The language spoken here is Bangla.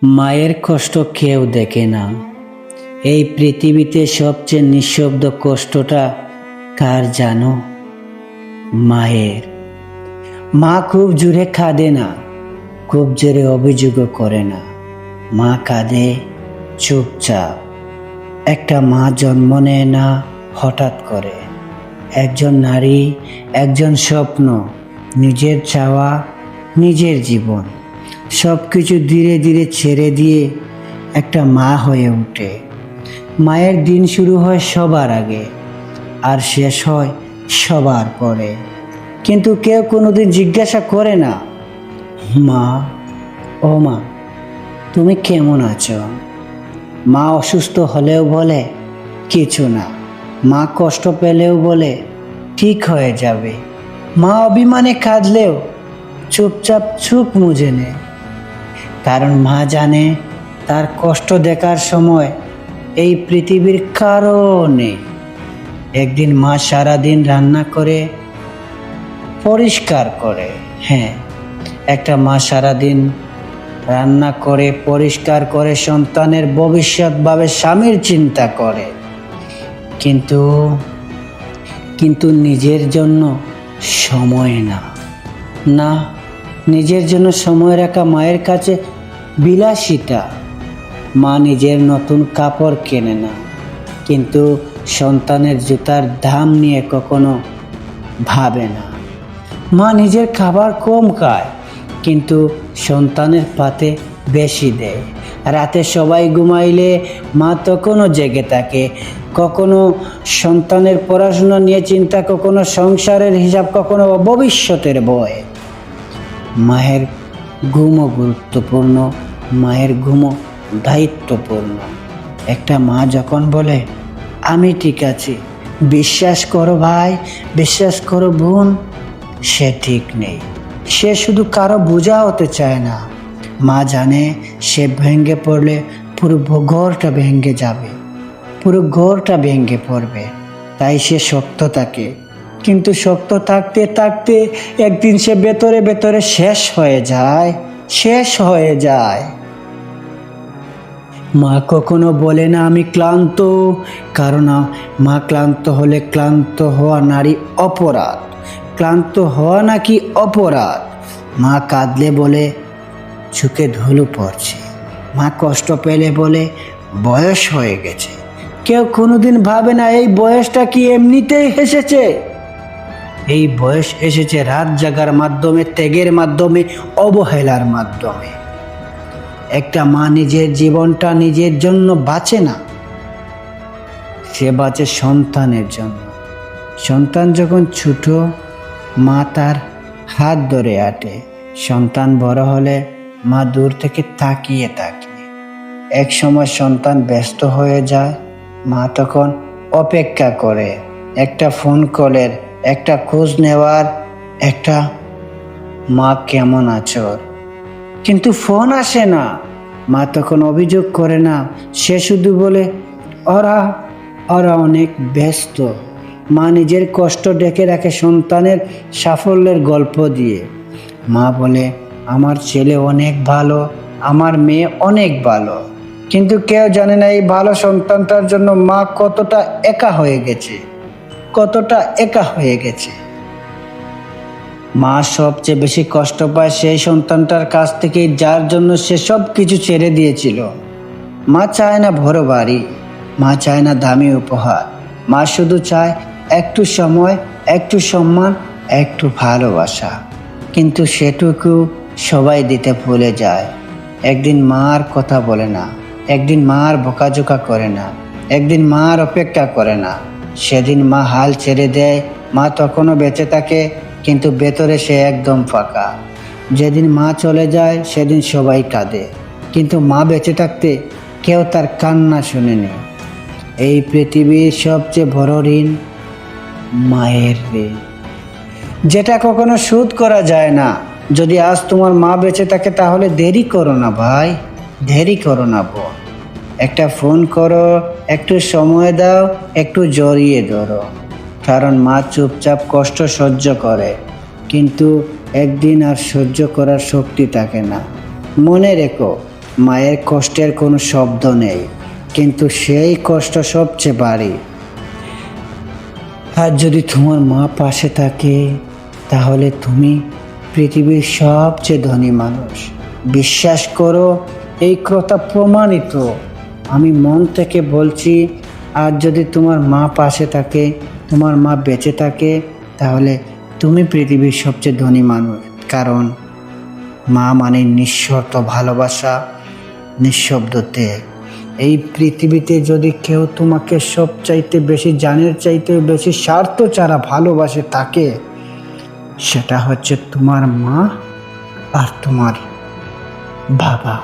মায়ের কষ্ট কেউ দেখে না। এই পৃথিবীতে সবচেয়ে নিঃশব্দ কষ্টটা কার জানো? মায়ের। মা খুব জোরে কাঁদে না, খুব জোরে অভিযোগও করে না। মা কাঁদে চুপচাপ। একটা মা জন্ম নেয় না হঠাৎ করে। একজন নারী, একজন স্বপ্ন, নিজের চাওয়া, নিজের জীবন সব কিছু ধীরে ধীরে ছেড়ে দিয়ে একটা মা হয়ে ওঠে। মায়ের দিন শুরু হয় সবার আগে আর শেষ হয় সবার পরে। কিন্তু কেউ কোনোদিন জিজ্ঞাসা করে না, মা, ও মা, তুমি কেমন আছো? মা অসুস্থ হলেও বলে কিছু না। মা কষ্ট পেলেও বলে ঠিক হয়ে যাবে। মা অভিমানে কাঁদলেও চুপচাপ চোখ মুজে নেয়। কারণ মা জানে তার কষ্ট দেখার সময় এই পৃথিবীর কারো নেই। একদিন মা সারাদিন রান্না করে, পরিষ্কার করে। হ্যাঁ, একটা মা সারাদিন রান্না করে, পরিষ্কার করে, সন্তানের ভবিষ্যৎ ভাবে, স্বামীর চিন্তা করে। কিন্তু নিজের জন্য সময় না। না, নিজের জন্য সময় রাখা মায়ের কাছে বিলাসিতা। মা নিজের নতুন কাপড় কেনে না, কিন্তু সন্তানের জুতার দাম নিয়ে কখনো ভাবে না। মা নিজের খাবার কম খায়, কিন্তু সন্তানের পাতে বেশি দেয়। রাতে সবাই ঘুমাইলে মা তখনও জেগে থাকে। কখনো সন্তানের পড়াশোনা নিয়ে চিন্তা, কখনো সংসারের হিসাব, কখনো ভবিষ্যতের ভয়। মায়ের ঘুমও গুরুত্বপূর্ণ, মায়ের ঘুমও দায়িত্বপূর্ণ। একটা মা যখন বলে আমি ঠিক আছি, বিশ্বাস করো ভাই, বিশ্বাস করো বোন, সে ঠিক নেই। সে শুধু কারো বোঝা হতে চায় না। মা জানে সে ভেঙে পড়লে পুরো ঘরটা ভেঙে যাবে, পুরো ঘরটা ভেঙে পড়বে। তাই সে শক্ত থাকে। কিন্তু শক্ত থাকতে থাকতে একদিন সে ভেতরে ভেতরে শেষ হয়ে যায়। মা কখনো বলে না আমি ক্লান্ত, কারণ মা ক্লান্ত হলে ক্লান্ত হওয়া নারী অপরাধ। ক্লান্ত হওয়া নাকি অপরাধ। মা কাঁদলে বলে চোখে ধুলো পড়ছে। মা কষ্ট পেলে বলে বয়স হয়ে গেছে। কেউ কোনোদিন ভাবে না এই বয়সটা কি এমনিতেই এসেছে। এই বয়স এসেছে রাত জাগার মাধ্যমে, ত্যাগের মাধ্যমে, অবহেলার মাধ্যমে। একটা মা নিজের জীবনটা নিজের জন্য বাঁচে না, সে বাঁচে সন্তানের জন্য। সন্তান যখন ছোট, মা তার হাত ধরে আটে। সন্তান বড় হলে মা দূর থেকে তাকিয়ে থাকে। এক সময় সন্তান ব্যস্ত হয়ে যায়, মা তখন অপেক্ষা করে একটা ফোন কলের, একটা খোঁজ নেওয়ার, একটা মা কেমন আছো। কিন্তু ফোন আসে না। মা তখন অভিযোগ করে না, সে শুধু বলে ওরা অনেক ব্যস্ত। মা নিজের কষ্ট ডেকে রাখে সন্তানের সাফল্যের গল্প দিয়ে। মা বলে আমার ছেলে অনেক ভালো, আমার মেয়ে অনেক ভালো। কিন্তু কেউ জানে না এই ভালো সন্তানটার জন্য মা কতটা একা হয়ে গেছে। মা সবচেয়ে বেশি কষ্ট পায় সেই সন্তানটার কাছ থেকে যার জন্য সে সব কিছু ছেড়ে দিয়েছিল। মা চায় না বড় বাড়ি, মা চায় না দামি উপহার। মা শুধু চায় একটু সময়, একটু সম্মান, একটু ভালোবাসা। কিন্তু সেটুকু সবাই দিতে ভুলে যায়। একদিন মা আর কথা বলে না, একদিন মা আর বকাঝোকা করে না, একদিন মা আর অপেক্ষা করে না। সেদিন মা হাল ছেড়ে দেয়। মা তখনও বেঁচে থাকে, কিন্তু ভেতরে সে একদম ফাঁকা। যেদিন মা চলে যায় সেদিন সবাই কাঁদে, কিন্তু মা বেঁচে থাকতে কেউ তার কান্না শুনেনি। এই পৃথিবীর সবচেয়ে বড় ঋণ মায়ের ঋণ, যেটা কখনো শোধ করা যায় না। যদি আজ তোমার মা বেঁচে থাকে তাহলে দেরি করো না ভাই, দেরি করো না বোন। একটা ফোন করো, একটু সময় দাও, একটু জড়িয়ে ধরো। কারণ মা চুপচাপ কষ্ট সহ্য করে, কিন্তু একদিন আর সহ্য করার শক্তি থাকে না। মনে রেখো, মায়ের কষ্টের কোনো শব্দ নেই, কিন্তু সেই কষ্ট সবচেয়ে ভারী। আর যদি তোমার মা পাশে থাকে, তাহলে তুমি পৃথিবীর সবচেয়ে ধনী মানুষ। বিশ্বাস করো, এই কথা প্রমাণিত। আমি মন থেকে বলছি, আর যদি তোমার মা পাশে থাকে, তোমার মা বেঁচে থাকে, তাহলে তুমি পৃথিবীর সবচেয়ে ধনী মানুষ। কারণ মা মানে নিঃশর্ত ভালোবাসা, নিঃশব্দ ত্যাগ। এই পৃথিবীতে যদি কেউ তোমাকে সবচাইতে বেশি, জানের চাইতে বেশি স্বার্থ ছাড়া ভালোবাসে তাকে, সেটা হচ্ছে তোমার মা আর তোমার বাবা।